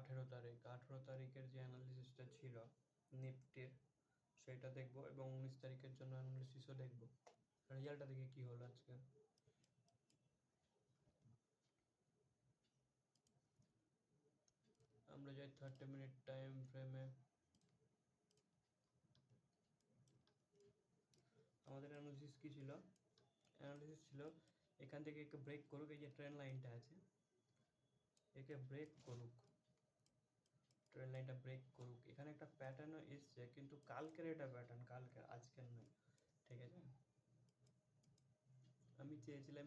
18 তারিখ, 18 তারিখের যে অ্যানালিসিসটা ছিল নিফটির সেটা দেখবো, এবং 19 তারিখের জন্য অ্যানালিসিসও দেখবো। রেজাল্টটা দেখে কি হলো আজকে। আমরা যাই 30 মিনিট টাইম ফ্রেমে। আমাদের অ্যানালিসিস কি ছিল? অ্যানালিসিস ছিল এখান থেকে একে ব্রেক করুক, এই যে ট্রেন লাইনটা আছে একে ব্রেক করুক, ট্রেন লাইনটা ব্রেক করুক। এখানে একটা প্যাটার্নও এসছে, কিন্তু কালকের এটা প্যাটার্ন, কালকে, আজকের নয়, ঠিক আছে। আমি চেয়েছিলাম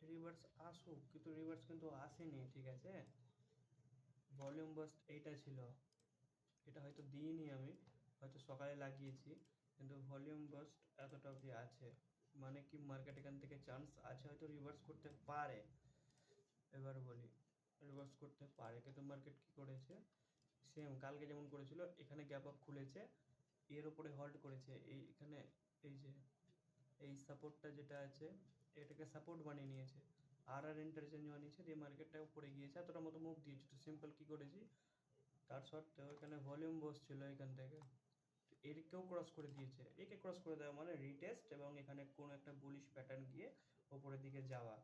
রিভার্স আসুক, কিন্তু রিভার্স কিন্তু আসেনি, ঠিক আছে। ভলিউম বাস্ট এইটা ছিল, এটা হয়তো দিইনি, আমি হয়তো সকালে লাগিয়েছি, কিন্তু ভলিউম বাস্ট এতটা অবধি আছে, মানে কি মার্কেট এখান থেকে চান্স আছে হয়তো রিভার্স করতে পারে। এবার বলি রিভার্স করতে পারে, কিন্তু মার্কেট কি করেছে সেম কালকে যেমন করেছিল, এখানে গ্যাপ আপ খুলেছে, এর উপরে হল্ড করেছে, এখানে এই যে এই সাপোর্টটা যেটা আছে এটাকে সাপোর্ট বানিয়ে নিয়েছে, আর ইন্টারচেঞ্জ বানিয়েছে, দিয়ে মার্কেটটা উপরে গিয়েছে, এতটা মতো মুভ দিয়েছে। তো সিম্পল কি করেছি, তার সত্ত্বেও এখানে ভলিউম বসছিল এখান থেকে, এরকেও ক্রস করে দিয়েছে, একে ক্রস করে দেওয়া মানে রিটেস্ট, এবং এখানে কোনো একটা বুলিশ প্যাটার্ন গিয়ে ওপরের দিকে যাওয়া,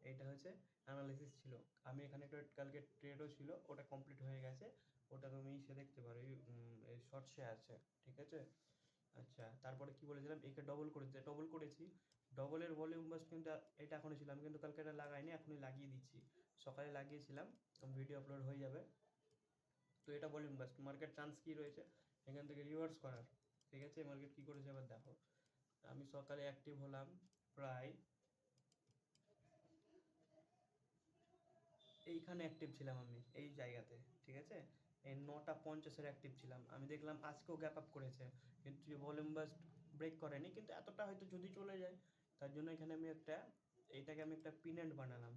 এইটা হচ্ছে অ্যানালিসিস ছিল। আমি এখানে একটা কালকে ট্রেডও ছিল, ওটা কমপ্লিট হয়ে গেছে, ওটা তুমি সে দেখতে পারো, এই শর্টসে আছে, ঠিক আছে। আচ্ছা, তারপরে কি বলেছিলাম, একে ডবল করেছে, ডবল করেছি, ডবলের ভলিউম বাস্ট কিন্তু এটা এখনও ছিল, আমি কিন্তু কালকে এটা লাগাইনি, এখনই লাগিয়ে দিচ্ছি, সকালে লাগিয়েছিলাম, ভিডিও আপলোড হয়ে যাবে। তো এটা ভলিউম বাস্ট, মার্কেট চান্স কি রয়েছে এখান থেকে রিভার্স করার, ঠিক আছে। মার্কেট কি করেছে এবার দেখো, আমি সকালে অ্যাক্টিভ হলাম প্রায় এইখানে অ্যাক্টিভ ছিলাম আমি এই জায়গাতে, ঠিক আছে, এই 9টা 50-এর অ্যাক্টিভ ছিলাম। আমি দেখলাম আজকেও গ্যাপ আপ করেছে, কিন্তু ভলিউম বাস্ট ব্রেক করেনি, কিন্তু এতটা হয়তো যদি চলে যায়, তার জন্য এখানে আমি এইটাকে আমি একটা পিনেন্ট বানালাম,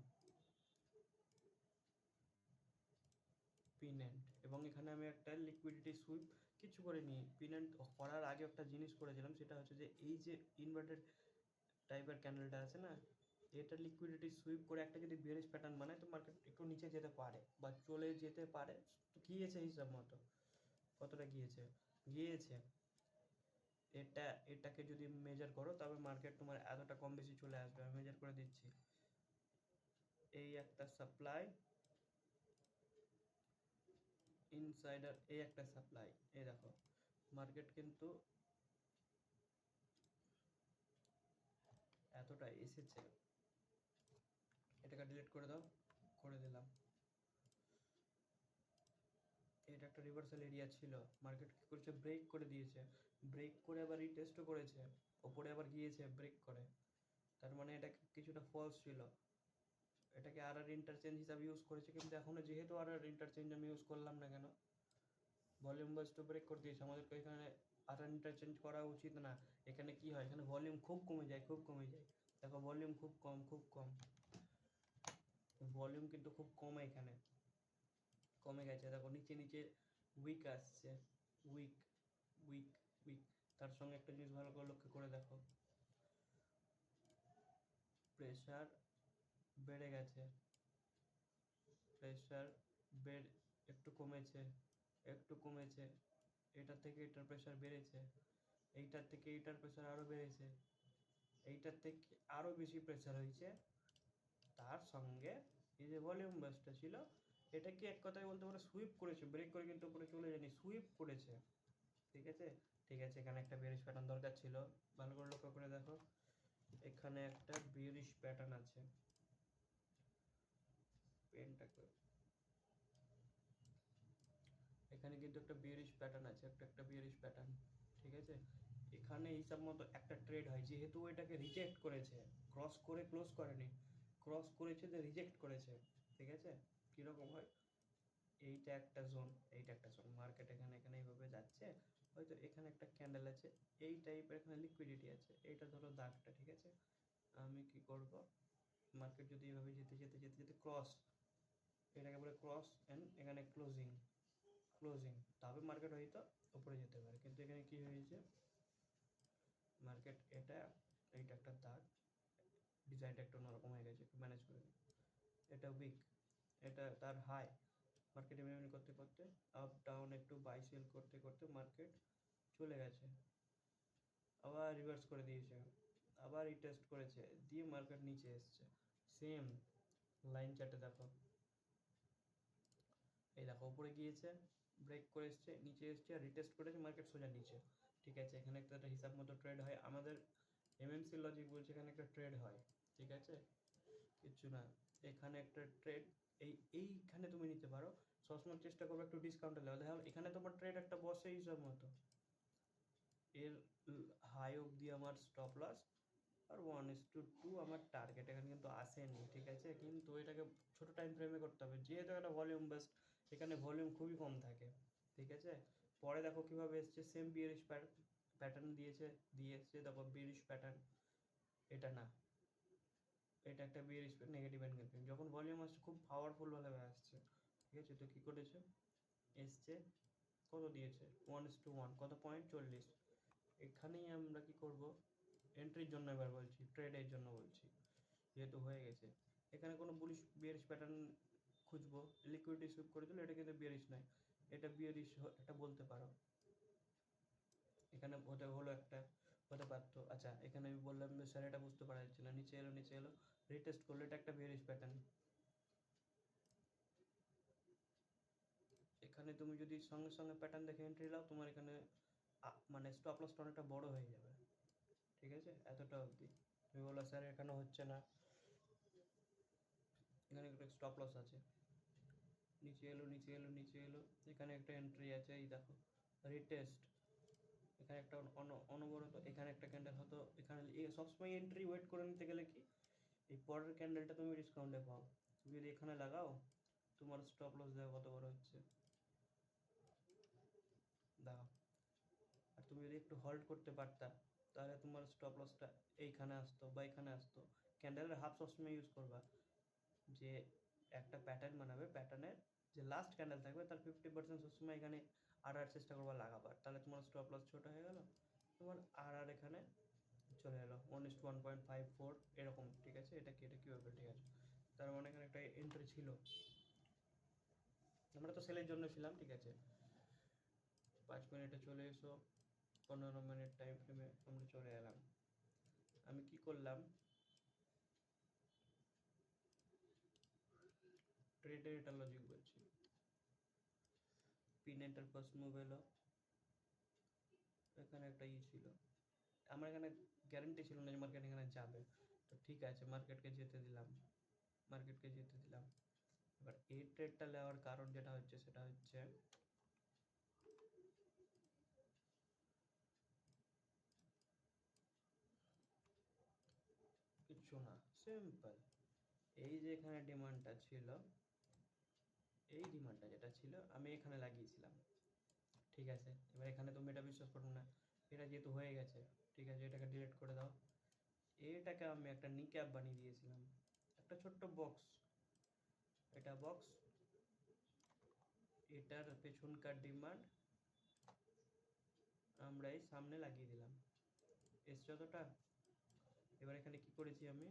পিনেন্ট, এবং এখানে আমি একটা লিকুইডিটি সুইপ কিছু করে নিই। পিনেন্ট করার আগে একটা জিনিস করেছিলাম, সেটা হচ্ছে যে এই যে ইনভার্টেড টাইপের ক্যান্ডেলটা আছে না, এটা লিকুইডিটি সুইপ করে একটা যদি বেয়ারিশ প্যাটার্ন বানায়, তো মার্কেট একটু নিচে যেতে পারে বা চলে যেতে পারে। তো গিয়েছে হিসাব মতো, কতটা গিয়েছে, গিয়েছে, এটাকে যদি মেজার করো তবে মার্কেট তোমার এতটা কম বেশি চলে আসবে। আমি মেজার করে দিচ্ছি, এই একটা সাপ্লাই, ইনসাইডার এই একটা সাপ্লাই, এই দেখো মার্কেট কিন্তু এতটা এসেছে। এটাকে ডিলিট করে দাও, করে দিলাম। এটা একটা রিভার্সাল এরিয়া ছিল, মার্কেট কি করেছে, ব্রেক করে দিয়েছে, ব্রেক করে আবার রিটেস্টও করেছে, ওপরে আবার গিয়েছে ব্রেক করে, তার মানে এটা কিছুটা ফলস ছিল। এটাকে আর ইন্টারচেঞ্জ হিসাবে ইউজ করেছে, কিন্তু এখনো যেহেতু আর ইন্টারচেঞ্জ আমি ইউজ করলাম না কেন, ভলিউম বাস্ট ব্রেক করে দিয়েছে, আমাদেরকে এখানে আর ইন্টারচেঞ্জ করা উচিত না। এখানে কি হয়, এখানে ভলিউম খুব কমে যায়, খুব কমে যায়, দেখো ভলিউম খুব কম, খুব কম, ভলিউম কিন্তু খুব কম, এখানে কমে গেছে, দেখো নিচে নিচে উইক আসছে, উইক, উইক, উইক। তার সঙ্গে একটা জিনিস ভালো করে লক্ষ্য করে দেখো, প্রেশার বেড়ে গেছে, প্রেশার বেড়ে একটু কমেছে, একটু কমেছে, এটার থেকে এটার প্রেশার বেড়েছে, এইটার থেকে এইটার প্রেশার আরও বেড়েছে, এইটার থেকে আরও বেশি প্রেশার হয়েছে। তার সঙ্গে এই যে ভলিউম বাসটা ছিল, এটাকে এক কথায় বলতে পারো সুইপ করেছে, ব্রেক করে কিন্তু উপরে চলে যায়নি, সুইপ করেছে, ঠিক আছে। ঠিক আছে, এখানে একটা বেরিশ প্যাটার্ন দরকার ছিল, ভালো করে লক্ষ্য করে দেখো, এখানে একটা বেরিশ প্যাটার্ন আছে, পেনটাকে, এখানে কিন্তু একটা বিয়ারিশ প্যাটার্ন আছে, একটা বিয়ারিশ প্যাটার্ন, ঠিক আছে। এখানে হিসাব মতো একটা ট্রেড হয়, যেহেতু এটাকে রিজেক্ট করেছে, ক্রস করে ক্লোজ করেনি, ক্রস করেছে যে রিজেক্ট করেছে, ঠিক আছে। কীরকম হয়, এইটা একটা জোন, এইটা একটা জোন, মার্কেট এখানে এখানে এইভাবে যাচ্ছে, হয়তো এখানে একটা ক্যান্ডেল আছে, এই টাইপের এখানে লিকুইডিটি আছে, এইটা ধরো দাগটা, ঠিক আছে। আমি কি করব, মার্কেট যদি এইভাবে যেতে যেতে যেতে যেতে ক্রস, এটাকে বলে ক্রস অ্যান্ড এখানে ক্লোজিং, ক্লোজিং, তবে মার্কেট হয়তো উপরে যেতে পারে, কিন্তু এখানে কি হয়েছে, মার্কেট এইটা একটা দাগ, ডিজাইনটা একটু অন্যরকম হয়ে গেছে, একটু ম্যানেজ করে দিই, এটা উইক, এটা তার হাই। মার্কেট এমনি করতে করতে আপ ডাউন একটু বাই সেল করতে করতে মার্কেট চলে গেছে, আবার রিভার্স করে দিয়েছে, আবার রিটেস্ট করেছে, দিয়ে মার্কেট নিচে এসছে। সেম লাইন চার্টে দেখো, এই দেখো উপরে গিয়েছে, ব্রেক করে এসছে, নিচে এসছে, আর রিটেস্ট করেছে, মার্কেট সোজা নিচে। ঠিক আছে, এখানে একটা হিসাব মতো ট্রেড হয়, আমাদের এমএমসি লজিক বলছে এখানে একটা ট্রেড হয়। ঠিক আছে, কিচ্ছু না, এখানে একটা ট্রেড এইখানে তুমি নিতে পারো। সবসময় চেষ্টা করবে একটু ডিসকাউন্টে লেভেল, দেখো এখানে তোমার ট্রেড একটা বসে হিসাব মতো, এর হাই অবধি আমার স্টপ লস, আর 1:2 আমার টার্গেট এখানে কিন্তু আসেনি। ঠিক আছে, কিন্তু এটাকে ছোট টাইম ফ্রেমে করতে হবে, যেহেতু একটা ভলিউম বেস্ট, এখানে ভলিউম খুবই কম থাকে। ঠিক আছে, পরে দেখো কিভাবে এসছে, সেম বিয়ারিশ প্যাটার্ন দিয়ে এসছে, দেখো বিয়ারিশ প্যাটার্ন, এটা না, এটা একটা বিয়ারিশ নেগেটিভ এনগেলফিং, যখন ভলিউম আসছে খুব পাওয়ারফুল ভাবে আসছে। ঠিক আছে, তো কী করেছে, এসছে, কত দিয়েছে 1:1, কত পয়েন্ট 40। এখানেই আমরা কি করব, এন্ট্রির জন্য এবার বলছি, ট্রেডের জন্য বলছি, যেহেতু হয়ে গেছে এখানে কোনো বুলিশ বিয়ারিশ প্যাটার্ন খুঁজবো, লিকুইডিটি সুইপ করে দিল, এটা কিন্তু বিয়ারিশ নয়, এটা বিয়ারিশ এটা বলতে পারো, এখানে হতে হলো একটা, হতে পারতো। আচ্ছা, এখানে আমি বললাম স্যার এটা বুঝতে পারা যাচ্ছে না, নিচে এলো রিটেস্ট করলো, এটা একটা বিয়ারিশ প্যাটার্ন। এখানে তুমি যদি সঙ্গে সঙ্গে প্যাটার্ন দেখে এন্ট্রি নাও, তোমার এখানে মানে স্টপ লসটা অনেকটা বড় হয়ে যাবে। ঠিক আছে, এতটা অবধি। তুমি বলো স্যার এখানে হচ্ছে না, এখানে একটা স্টপ লস আছে, নিচে এলো, এখানে একটা এন্ট্রি আছে, এই দেখো রিটেস্ট, এখানে একটা অনবরত, এখানে একটা ক্যান্ডেল হতো, এখানে সবসময় এন্ট্রি ওয়েট করে নিতে গেলে কি, এই পরের ক্যান্ডেলটা তুমি ডিসকাউন্টে পাও, তুমি যদি এখানে লাগাও, তোমার স্টপ লস দেখো কত বড় হচ্ছে, দেখো। আর তুমি যদি একটু হোল্ড করতে পারতা, তাহলে তোমার স্টপ লসটা এইখানে আসতো বা এখানে আসতো। ক্যান্ডেলের হাফ সবসময় ইউজ করবা, যে একটা প্যাটার্ন বানাবে, প্যাটার্নের যে লাস্ট ক্যান্ডেল থাকবে তার 50% সবসময় এখানে চেষ্টা করবা লাগাবার, তাহলে তোমার স্টপ লস ছোটো হয়ে গেল, তোমার এখানে চলে এলো 1:1.54 এরকম। ঠিক আছে, এটা কি ব্যাপার, ঠিক আছে, তার মানে এখানে একটা এন্ট্রি ছিল, আমরা তো সেলের জন্য ছিলাম। ঠিক আছে, 5 মিনিটে চলে এসো, 15 মিনিট টাইম ফ্রেমে আমরা চলে এলাম। আমি কি করলাম, ট্রেডের এটা লজিক বলছি, পিন এন্টার ফার্স্ট মুভ এলো, এখানে একটা ছিল, আমার এখানে গ্যারেন্টি ছিল না যে মার্কেট এখানে যাবে, তো ঠিক আছে মার্কেটকে যেতে দিলাম, এবার এই ট্রেডটা নেওয়ার কারণ যেটা হচ্ছে সেটা হচ্ছে, কিচ্ছু না, সিম্পল, এই যে এখানে ডিমান্ডটা ছিল, এই ডিমান্ডটা যেটা ছিল আমি এখানে লাগিয়েছিলাম। ঠিক আছে, এবার এখানে তুমি এটা বিশ্বাস করো না, এটা যেহেতু হয়ে গেছে, ঠিক আছে, এটাকে ডিলিট করে দাও, এটাকে আমি একটা নিক্যাপ বানিয়ে দিয়েছিলাম, একটা ছোট্ট বক্স, এটা বক্স, এটার পেছনকার ডিমান্ড আমরা এই সামনে লাগিয়ে দিলাম, এসছে যতটা। এবার এখানে কি করেছি, আমি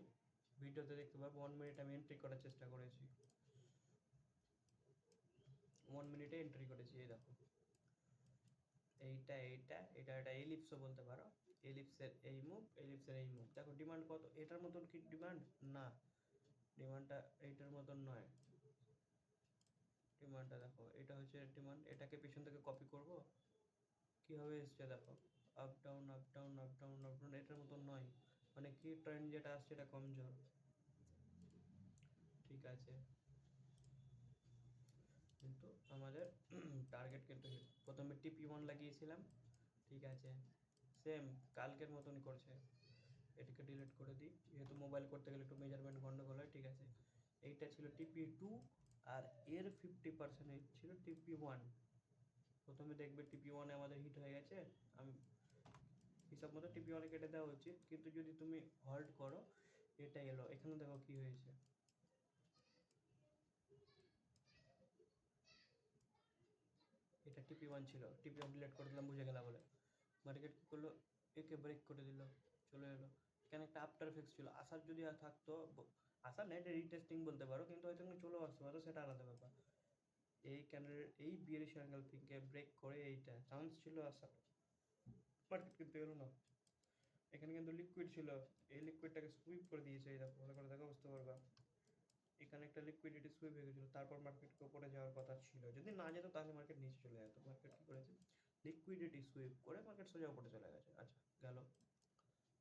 ভিডিওতে দেখতে পাবো 1 মিনিট আমি এন্ট্রি করার চেষ্টা করেছি, 1 মিনিটে এন্ট্রি করেছি, এই দেখো এটা একটা এলিপসও বলতে পারো, এলিপসের এই মুভ দেখো, ডিমান্ড কত, এটার মতন কি ডিমান্ড না, ডিমান্ডটা এইটার মতন নয়, ডিমান্ডটা দেখো, এটা হচ্ছে ডিমান্ড, এটাকে পিছন থেকে কপি করব, কিভাবে এসছে দেখো, up down up down up down up down, এটার মতন নয়, মানে কি ট্রেন্ড যেটা আসছে এটা কমজোর। ঠিক আছে, কিন্তু আমাদের টার্গেট কিন্তু প্রথমে TP1 লাগিয়েছিলাম। ঠিক আছে, সেম কালকের মতনই করছে, এটাকে ডিলিট করে দিই, যেহেতু মোবাইল করতে গেলে একটু মেজারমেন্ট গন্ডগোল হয়। ঠিক আছে, এইটা ছিল TP2, আর এর 50% ছিল TP1। প্রথমে দেখবে TP1 আমাদের হিট হয়ে গেছে, আমি হিসাব মতো TP1 কেটে দেওয়া উচিত, কিন্তু যদি তুমি হোল্ড করো, এটা এলো, এখানে দেখো কি হয়েছে, এটা TP1 ছিল, TP1 ডিলিট করে দিলাম বুঝে গেলা বলে, মার্কেট কী করলো, একে ব্রেক করে দিল, চলে এলো, এখানে একটা আফটার এফেক্ট ছিল, আসার যদি থাকতো আসার না, এটা রিটেস্টিং বলতে পারো, কিন্তু হয়তো তুমি চলেও আসতে পারো, সেটা আলাদা ব্যাপার। এই ক্যান্ডেল, এই বিয়ারিশ অ্যাঙ্গেল থেকে ব্রেক করে এইটা চান্স ছিল আসার, মার্কেট কিন্তু এলো না। এখানে কিন্তু লিকুইড ছিল, এই লিকুইডটাকে সুইপ করে দিয়েছে, এই দেখো ভালো করে দেখো, বুঝতে পারবা। এখানে একটা লিকুইডিটি সুইপ হয়ে গেছিলো, তারপর মার্কেটকে উপরে যাওয়ার কথা ছিল, যদি না যেত তাহলে মার্কেট নিচে চলে যেত। মার্কেট কি করেছে, লিকুইডিটি সুইপ করে মার্কেট সোজা উপরে চলে গেছে। আচ্ছা গেল,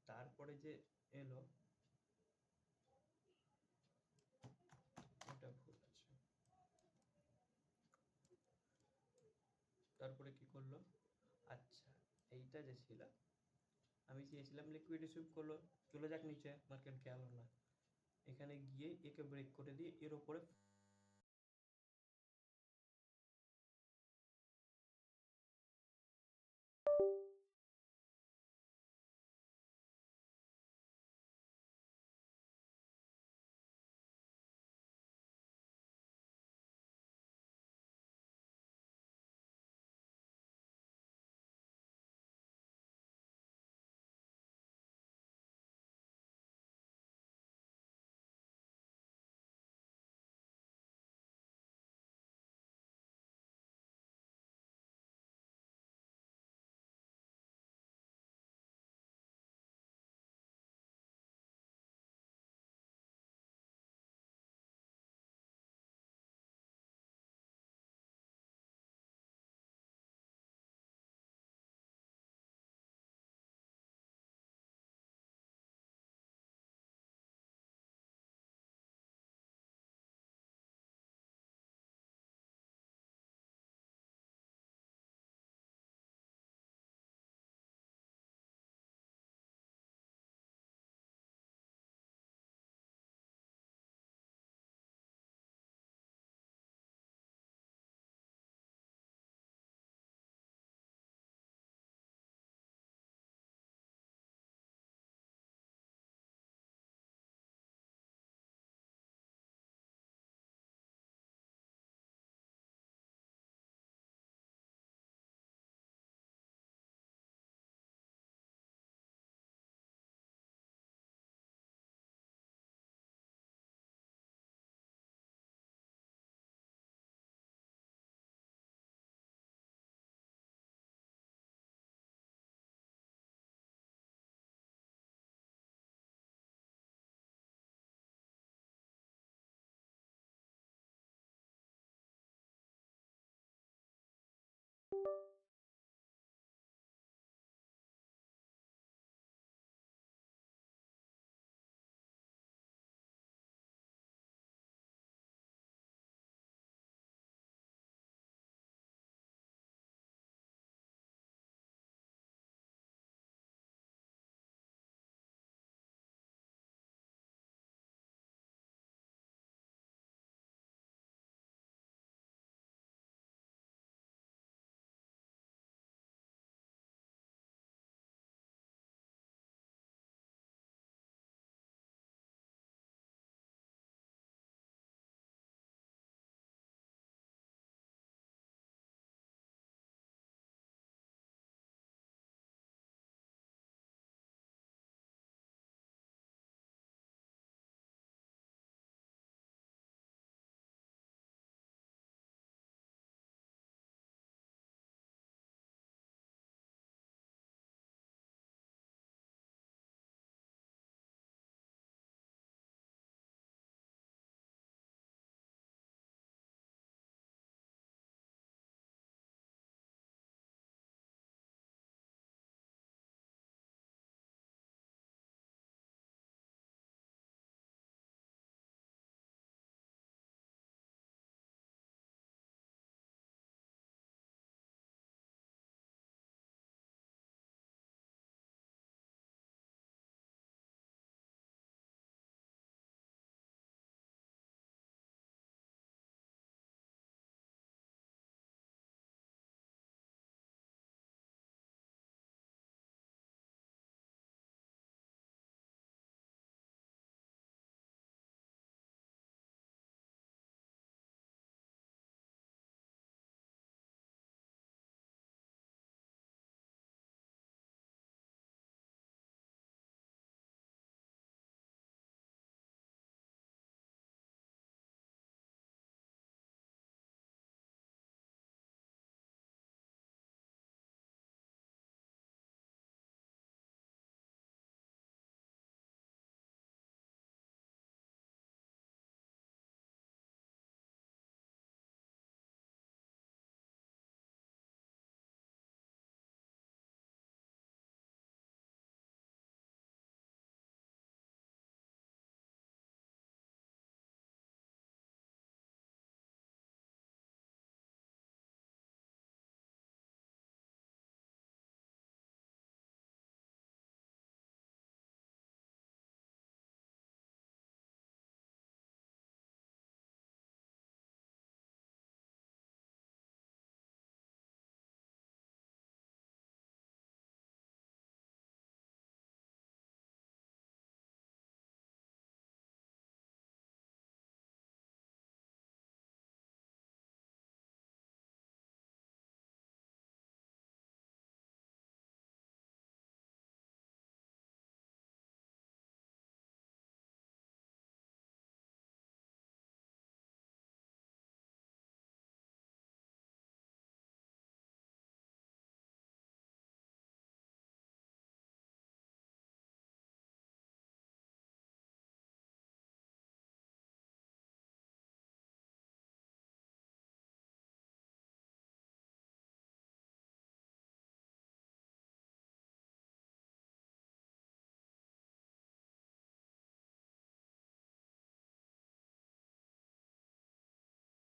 তারপরে যে এলো, এটা ভুল আছে। তারপরে কি করলো, আচ্ছা এইটা যে ছিল, আমি চেয়েছিলাম লিকুইডিটি সুইপ করলো, চলে যাক নিচে, মার্কেট গেল না। এখানে গিয়ে একে ব্রেক করে দিয়ে এর ওপরে